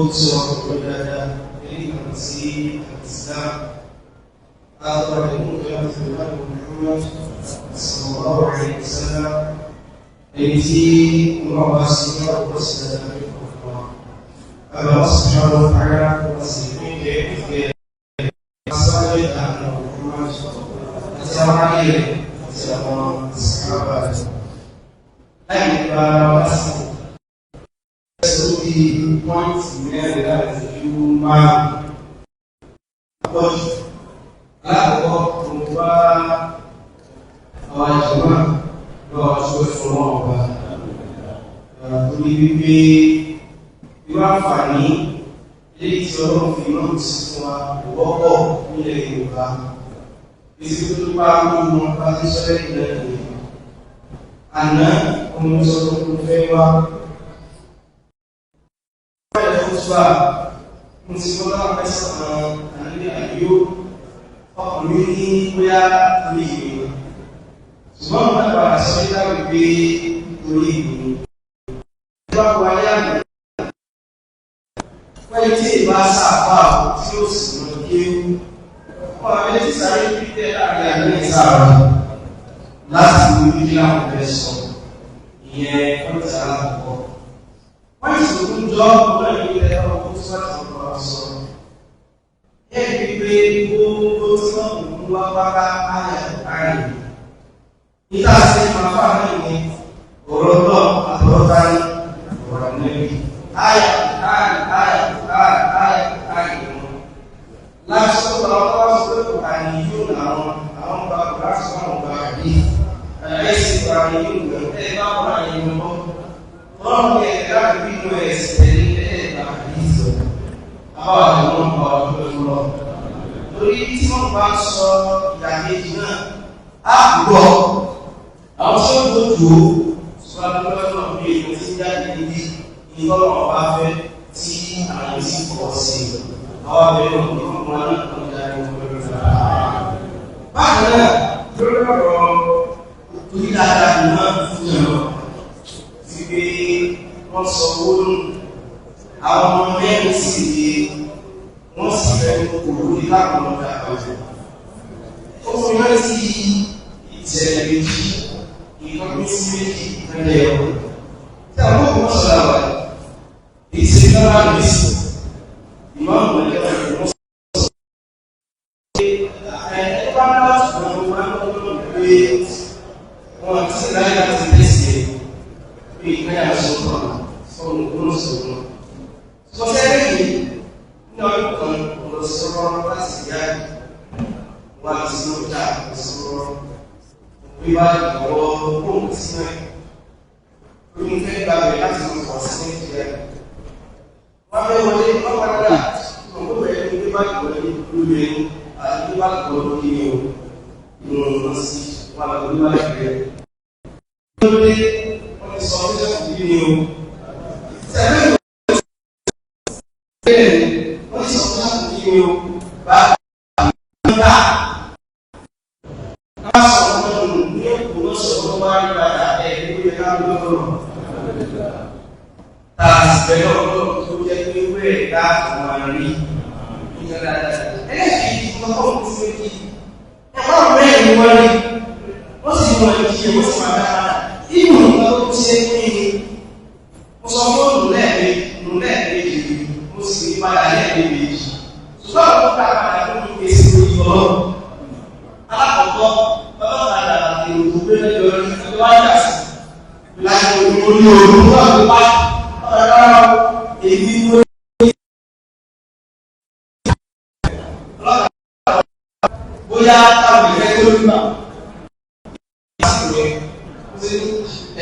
suatu beribadah ini masih Islam atau dengan Tuhan Muhammad sallallahu alaihi wasallam ini membahasnya bersedekah Allah Subhanahu wa taala masih ke asal dan Muhammad sama ini sama sahabat ai para di point mẹ́rin láti ju márùn-ún. Àpọ̀jù láàkọ́kọ́ mo bá àwọn àjọmọ́ lọ́wọ́ tó fún wọn ọba. Torí wípé irú àǹfààní léyìí tí Ọlọ́run fi náà sí fún wa kò wọ́pọ̀ nílẹ̀ Yorùbá. Èsì tó bá mú wọn bá ti sọ́lẹ̀ ìlẹ̀ Yorùbá. Àná ọmọ sọ́dọ̀ tó fẹ́ wá. Musimula pesa ani ayo ọkùnrin ní bóyá orí ìwé ṣùgbọ́n wọn bá sọ́jà wípé orí ìwé ìjọba wáyé àgbẹ̀ wáyé tí ìbá sáfà tí ó sì mọ kéwú wọn àbẹ tí sáré pété láàrin àgbẹ̀ ìsára láti wí bí láwọn fẹ́ sọ ìyẹn fọ́nìtì alákọ̀ọ́ wọ́n sì tún jọ ọ̀pọ̀ ìwé ẹ̀rọ sọ̀rọ̀ ẹ̀rí pé gbogbo tí wọ́n mú wá wáká ayà nígbà tí máa fà náà ní ọ̀rọ̀ náà àtọ́ta ní ọ̀rọ̀ nẹ́bí ayà wọn láti sọ́kọ̀ àwọn ọ̀sọ́kọ̀ àníyàn àwọn bàbá láti wọ́n bá rí ẹ̀sìn àníyàn ẹ̀ bá wọ́n àníyàn mọ́ wọ́n mú ẹ̀dá nínú ẹ̀sìn ẹ̀dá àdìsọ̀ àwọn àwọn ọmọ ọdún lọ lórí tí wọ́n bá sọ ìdàkejì náà á gbọ́ àwọn tí ó gbójú sọ adúgbò náà bí èyí tí ń jáde níbi ìtọ́lọ̀ ọba fẹ́ tí àwọn sì kọ́ sí àwọn abẹ́rẹ́ òní ọmọ náà kan jáde wọn lórí rẹ̀. bákan náà lórí ọ̀rọ̀ onídàájá náà fún ẹ̀rọ ti pé wọ́n sọ owó nù àwọn ọmọ mẹ́rin sì lè wọ́n sì fẹ́ kòrò ní láwọn ọmọdé àpapọ̀. ó fún yọ́ sí ìtẹ̀lẹ̀ méjì ìtọ́jú sí méjì ìpínlẹ̀ ẹ̀rọ tí àwọn òkú wọ́n sọ̀rọ̀ àwọn èsì lọ́wọ́ àmìsì ìmọ̀ọ́mù ẹ̀kọ́ ìwọ̀n sọ̀rọ̀ pé ẹ̀ẹ́dẹ́gbà láti wọ́n máa ń lọ́wọ́ pé wọ́n ti láyé láti tẹ̀sí pé ìpínlẹ̀ àṣọ́kọ̀ fún òun sọ̀rọ̀ sọ́sẹ́rẹ́ yìí ní ọdún kan olùsọ̀rọ̀ láti yáyì wọ́n ti ló dá ìsọ̀rọ̀ wíwá ìgbọ̀wọ́ bóun tí wọ́n lórí fẹ́ gbàgbé láti lọ pọ̀ sí nàìjíríà. wọ́n fẹ́ wọlé wọ́n padà wọ́n kó bẹ̀rẹ̀ ní wíwá ìgbọ̀wọ́ lórí ẹni àti wíwá ìgbọ̀wọ́ lórí ẹni o ìwọ̀n wọn sí wọn lọ wíwá ìgbọ̀wọ́. lórí wọ́n ti sọ ọdún sẹ́kù bí ni o. wọ́n ti sọ fún àkùnrin yìí o bá gbà ká sọ fún ọdún ní èkó ló sọ fún wá rí padà ẹ̀ ní ìwé ká ló lọ́rọ̀ tá a sì bẹ̀rẹ̀ ọ̀rọ̀ tó jẹ́ pé wẹ́ẹ̀ ká àwọn àrí ìjọba dáadáa ẹlẹ́ẹ̀kejì tó kọ́ ọ̀hún sí méjì ẹ̀kọ́ mẹ́rin wọ́n rí wọ́n sì mọ ìdíje wọ́n sì máa dáadáa ìmọ̀ nǹkan tó ti ṣe pé mo sọ fún òun lẹ́ẹ̀mejì mo sì rí padà lẹ́ẹ̀mejì ṣùgbọ́n àwọn ọ̀gá padà tó ń gbé sí orí ọlọ́run alákọ̀ọ́kọ́ ọlọ́kadà àti òkú gbé lẹ́jọ́ rí ẹgbẹ́ wáyà sí láti orí òòrùn náà tó bá ọ̀rọ̀ èyí ló ní ọlọ́kadà bóyá táwọn ìfẹ́ tó rí mà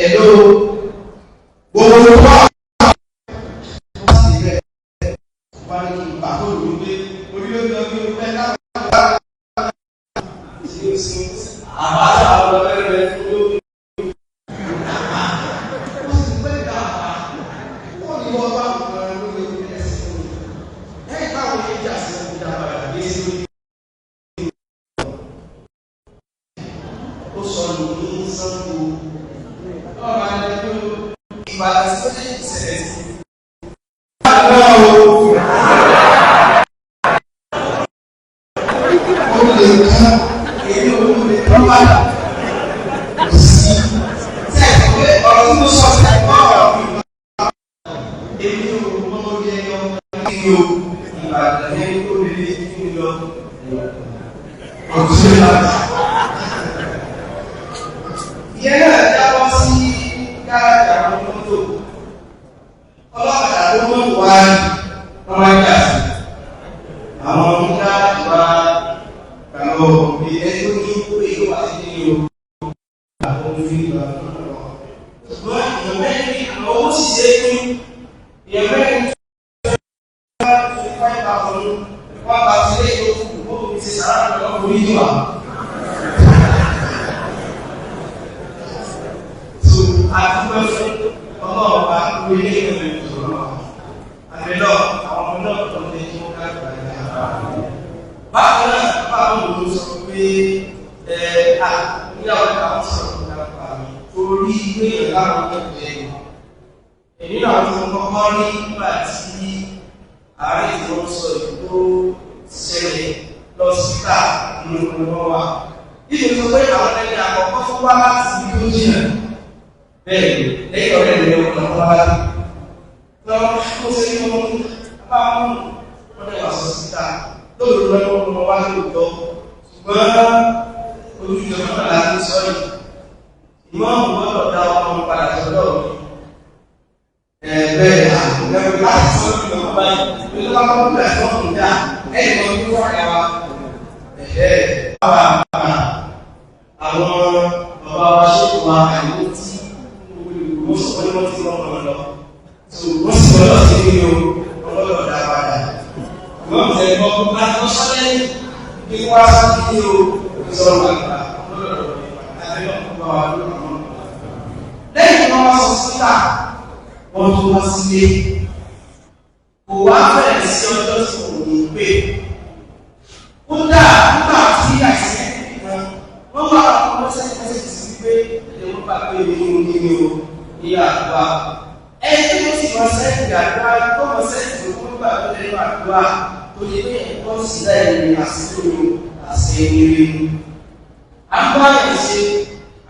ẹ̀lọ́ gbogbo wà ìbàdàn sí ọjọ́ ìṣẹ̀lẹ̀ sí. mọ́ lórí ẹyọ kí ni o Ìbàdàn ẹni tó lè kí ni lọ ọ̀sẹ̀ láti. Ìyẹn náà jábọ́ sí gáàjà àwọn mọ́tò ọlọ́pàá tó mọ̀ wá ọmọ ẹgbẹ́ àti àwọn ọmọdé àtúwà kàlọ́ bí ẹni tó ní pé yóò wá sí ní o àwọn òfin ìgbà tó ń lọ. Ṣùgbọ́n ìyẹn mẹ́rin àwọn owó sì ṣe é pín ìyẹn mẹ́rin tó ń bá 5,000 wọ́n bá ti lé ìlú fún ó fi ṣe sàrà lọ́wọ́ orí ìjọba. So àdúgbò fún ọlọ́ọ̀bá orí ilé ìwé ìṣòro àbẹ̀lọ́ àwọn ọmọ náà tó ń lé ní ọ̀gá ìgbà ìgbà. Bákan náà báwọn olùdó sọ pé ìyàwó àwọn sọ̀rọ̀ nípa mi torí pé ìlànà ẹgbẹ́ èyí náà tó ń kọ́kọ́ rí nígbà tí ààrẹ ìwọ̀n sọ ìdúró ṣẹlẹ̀ lọ síta nínú ọmọ wa. Ìṣòro sọ pé àwọn ẹni àkọ́kọ́ tó wá láti ibi tó jìnà bẹ́ẹ̀ lẹ́yìn ọ̀rẹ́ ìlú ọ̀nà ọ̀nà wá lọ. Mo ṣe ní ọmọ bá mú ọdẹ wà sọ síta lóòrùn lọ́wọ́ ọmọ wa lóòótọ́ ṣùgbọ́n olùjọba náà láti sọ yìí. Ìmọ̀ gbọ́dọ̀ dá ọmọ padà sọ́dọ̀ mi. Bẹ́ẹ̀ lẹ́yìn láti sọ ìlú ọmọ báyìí ló bá kọ́ bẹ̀rẹ̀ tó ń dá ẹ̀yìn lọ bí wọ́n rẹ̀ wá. Àwọn bàbá wa ṣètò wa àìwó tí wọ́n sọ pé wọ́n ti rán lọ. Wọ́n sì lọ́dọ̀ sí ní o, wọ́n lọ́dọ̀ dá padà. Wọ́n tẹ̀ gbọ́ láti wọ́n sọ lẹ́yìn bí wọ́n á sí ní o, ìṣòro àgbà lọ́dọ̀ lẹ́yìn tí wọ́n wá sọ síta wọ́n tó wá sílé kò wá bẹ̀rẹ̀ sí ọjọ́ tí kò ní pé ó dà nígbà tí àìsàn ẹ̀kọ́ wọ́n wá ọmọ sẹ́kẹ̀sẹ̀ sí pé ẹ̀wọ́n bá pé nínú nínú ìyá àdúrà ẹni tó sì wọ́n sẹ́kẹ̀ àdúrà tó wọ́n sẹ́kẹ̀ tó gbà tó lẹ́nu àdúrà tó lè pé ẹ̀kọ́ sílẹ̀ ní àsìkò àṣẹ ìrìn àgbáyé ṣe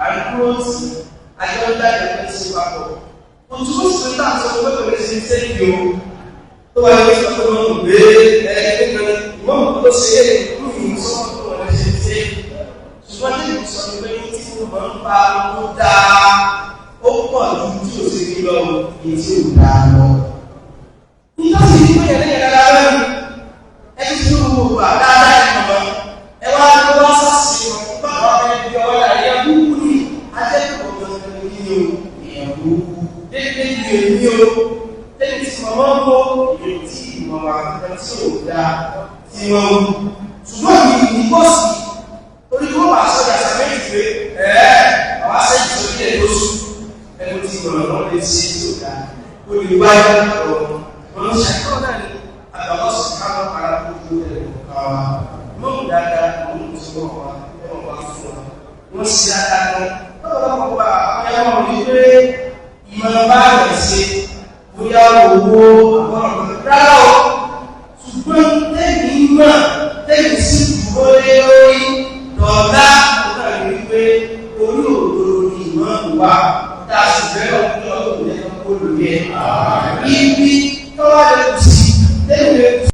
àìkúròtì àjọ́dá ìrìn sí papọ̀. Òtún ó sì ń tàà sọ pé pẹ̀lú sí sẹ́yìn o tó wà ní ìṣọ́ tó ń gbé ẹgbẹ̀rẹ̀ ìwọ̀n tó ṣe é ní ìsọ́mọ̀ tó wọ́n ṣe ṣe. Ṣùgbọ́n tí ìsọ ní pé tí mo máa ń pa ó dáa ó pọ̀ ju tí ó ṣe kí lọ èyí tí ò dáa lọ. Nígbà tí ìdí pé ẹ̀rẹ́ yẹn dáadáa lẹ́nu ẹni tí ó wò wà dáadáa ìmọ̀ ẹ wá ló wá sásì wọn bá wọn ẹni bí ọwọ́ láyé ẹgbúkú ní ajẹ́kọ̀ọ́ gbọ́dọ̀ ní o ìyẹ̀wò dédé ní èmi o tẹ́lẹ̀ tí mọ̀mọ́ ń bọ́ ìrìn tí ìmọ̀wà kan tí ò dá tí wọ́n wù ṣùgbọ́n mi ní bọ́ọ̀sì orí kó wà sọ́jà sàmẹ́jì pé àwọn aṣẹ́jì tó ní ẹ̀ lóṣù ẹni tí ìmọ̀ràn náà lè ṣe tí ò dá ó lè wáyé ọ̀rọ̀ wọn ń ṣàkóso náà ní àgbàlọ́sùn káwọn ará gbogbo ẹ̀ mọ́mù dáadáa mọ́mù tí wọ́n wá ẹ̀wọ̀n wá fún wọn. Wọ́n sì dáadáa lọ. Lọ́wọ́ bá ẹ̀wọ̀n rí pé ìmọ̀ bá rẹ̀ ṣe bóyá owó àwọn rárá o. Ṣùgbọ́n tẹ́lẹ̀ mọ̀ tẹ́lẹ̀ sí dúró lé lórí dọ̀dá ọ̀gá rí pé orí òdòdó ni ìmọ̀ wà. Tá a sì bẹ̀rẹ̀ ọ̀gbìn ọ̀gbìn ẹ̀kọ́ kó lórí ẹ̀. Ibi tọ́wọ́ lè kù sí tẹ́lẹ̀ kù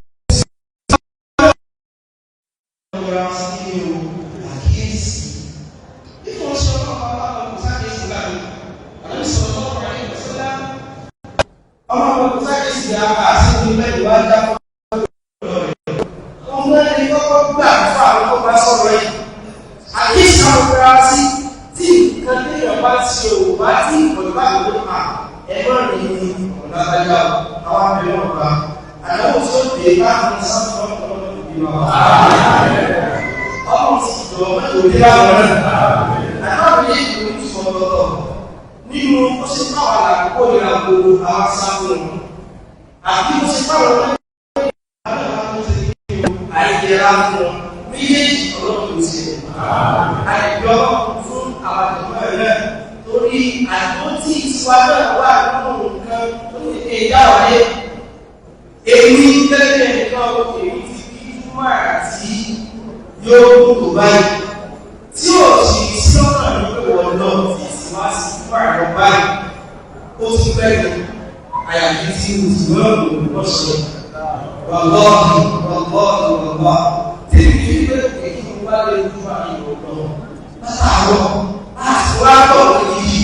nínú ó ṣe pàwà àkókò ìrìnàkó àwọn sáfún àbí ó ṣe pàwà àìjẹra fún méjèèjì ọlọ́run ló ṣe àìjọ fún àwọn àjọ̀mọ́ ẹ̀rẹ́ torí àjọ́tí ìsíwájú wà nínú nǹkan tó ní ẹ̀dá wáyé èyí tẹ́lẹ̀ nǹkan èyí ti bí júmọ́ àti yóò tó báyìí tí ò sì sí ọ̀nà nípò ọ̀nà tí ìsìnwá sí fún àjọ báyìí ó tún bẹ́ẹ̀ àyàfi tí ìsìnkú wọ́n sọ wàlọ́ọ̀dì tí kì í pé èyí ń wá lè fún àyẹ̀wò lọ látàárọ̀ láti wá bọ̀ yìí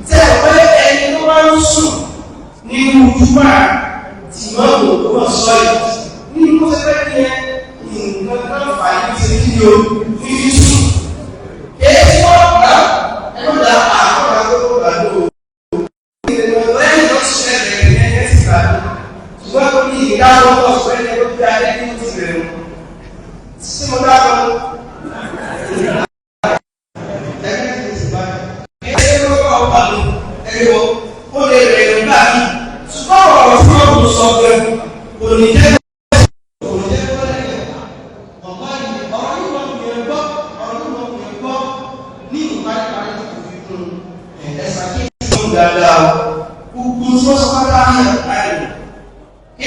tẹ́ ẹ pé ẹni tó wá ń sùn nínú ojúmọ́ tí wọ́n lò wọ́n sọ yìí nínú kó sẹ́fẹ́ ní ẹ nǹkan kan fà yìí ti kí ni o fífi sùn èyí tí wọ́n gbà ẹnu dà àwọn àgbà tó gbà lò lẹ́yìn tó ṣe ẹ̀rẹ̀ ní ẹ̀yẹ́ ti gbà lò ṣùgbọ́n tó ní ìdáwọ́ tó sọ ẹni tó fi alẹ́ ní ti rẹ̀ mú sí mo dábọ̀ ẹgbẹ́ ti ti bá ẹgbẹ́ tó kọ́ ọ̀pá lò ẹgbẹ́ ó lè rẹ̀ nígbà mí ṣùgbọ́n ọ̀rọ̀ tí wọ́n kò sọ pé kò ní jẹ́ dáadáa gbogbo tí wọ́n sọ pátá ní àárín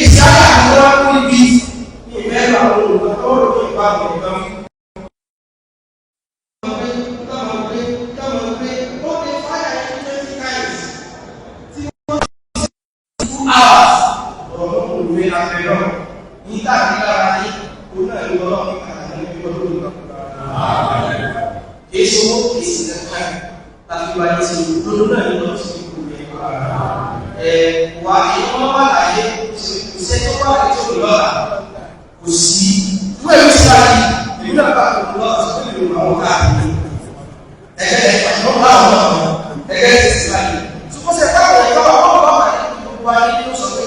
ìsáyà àjọwá tó níbi ìmẹ́lú àwọn olùgbọ́n tó rò ní ìpá àwọn ìgbọ́n wà ní wọ́n wà láyé ìṣẹ́ tó wà láyé tó lọ́la kò sí wọ́n èyí sí láyé èyí náà bá kò lọ́la tó lè lò àwọn káàkiri ẹgbẹ́ ìpàdé bá wọn náà ẹgbẹ́ ìṣẹ́ sí láyé tó kọ́ sẹ́ táwọn ẹ̀kọ́ wọn bá wà ní gbogbo ayé tó sọ pé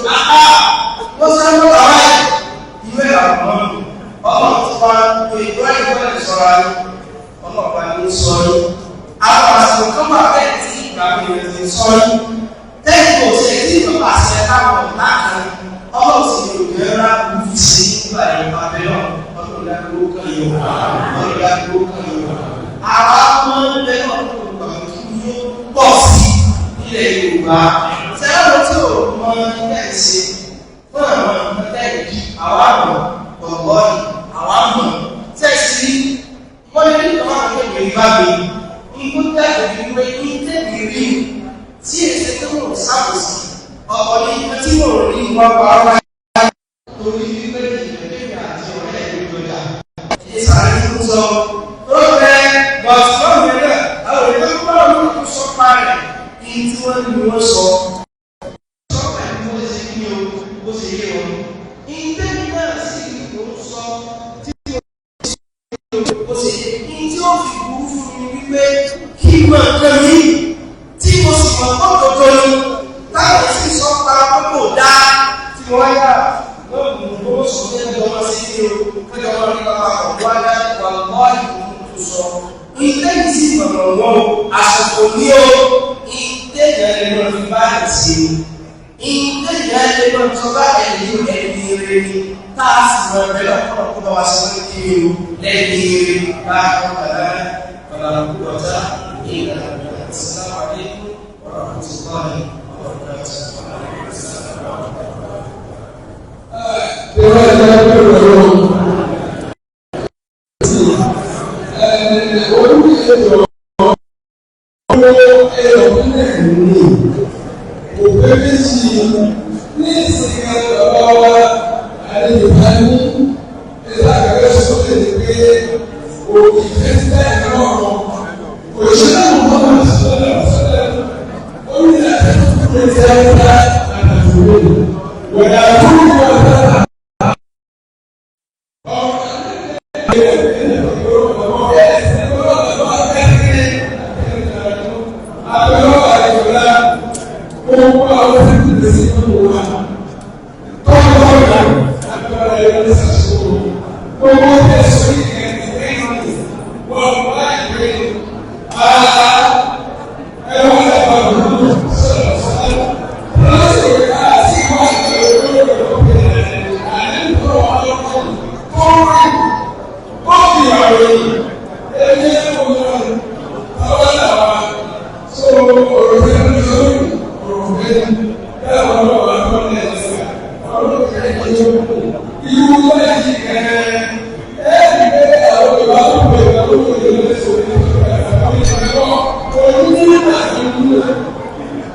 wọ́n sáré wọ́n wà láyé ìwé àwọn ọmọ tó bá pé ìwé ìwé ìṣọ́ra ọlọ́pàá ní sọ yìí àwọn àṣìkò tó bá bẹ́ẹ̀ tí ìgbà bẹ̀rẹ̀ ti sọ yìí lẹ́yìn tó ṣe tí ìlú pàṣẹ káwọn láàrin ọlọ́sìn ní òkè ńlá kúrú sí nígbà ìrìnà abẹ́lọ́ ọlọ́dàdúró kan yóò àwa máa ń lẹ́yìn ọdún ìgbà tó yóò pọ̀ sí ilẹ̀ Yorùbá sẹ́wọ́n tí ò mọ ilé ṣe fún àwọn ọmọdé yìí àwa mọ̀ ọ̀gbọ́n àwa mọ̀ tẹ̀sí wọ́n ní nípa àwọn kékeré bá mi ikú tẹ̀lé ìwé ní tẹ̀lé rí tí èsì tó mọ̀ sábòsí ọ̀pọ̀ ní ìpé tí mò ń rí wọn pa ọ́rá torí wípé ìgbẹ̀lẹ́gbẹ̀ àti ọ̀rẹ́ ìgbẹ̀lẹ́gbẹ̀ ìsàrí fún sọ tó rẹ̀ bọ̀sùlọ́mù rẹ̀ àwọn ìgbẹ̀lẹ́gbẹ̀ olóòkú sọ́pá rẹ̀ kí tí wọ́n ní wọ́n sọ sọ́pá ní wọ́n ṣe kí o ó ṣe yé wọn ìgbẹ̀lẹ́ náà sì ló ń sọ tí ó ṣe yé kí tí ó fi burú fún mi wípé kí mọ̀ nǹkan yìí tí mo sì mọ̀ ọ̀dọ̀dọ̀ ni táwọn sì sọ pa kókò dá tí wọ́n yà lọ́dún tó sọ pé ẹjọ́ wọn sí ní o ẹjọ́ wọn ní bàbá ọ̀gbọ́n adá wà lọ́ ìlú tó sọ. Ilé yìí sì mọ̀nà wọn o, àsìkò ní o, ilé ìyá ẹni lọ fi bá ẹ̀ sí i. Ilé ìyá ẹni lọ tó bá ẹni ẹni rere ni tá a sì mọ ẹgbẹ́ lọ́kọ̀ọ́ kó bá wa sí wọn kí o lẹ́ni rere bá ọ̀kadà kúrọ̀tà ìlànà. السلام عليكم ورحمة الله وبركاته.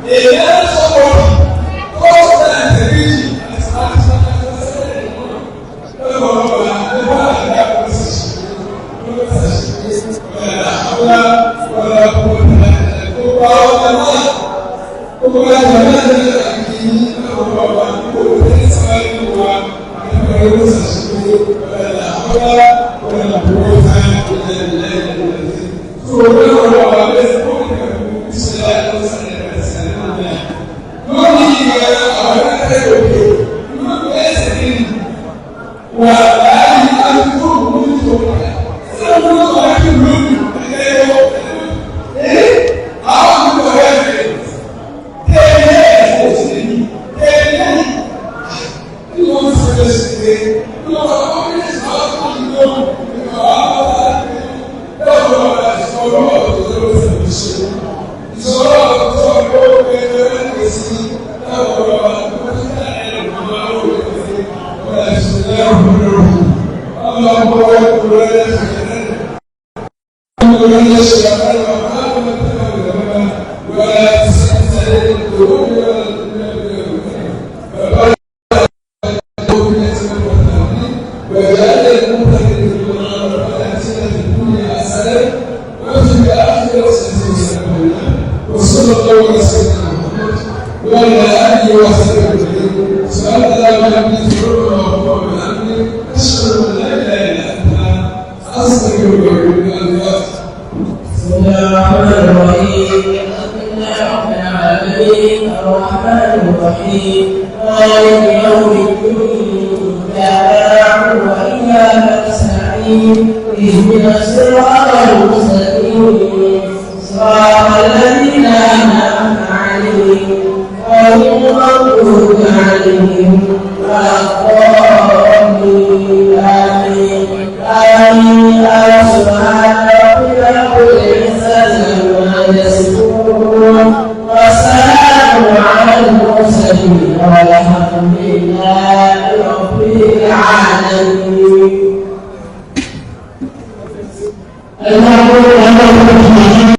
Ele é só Allah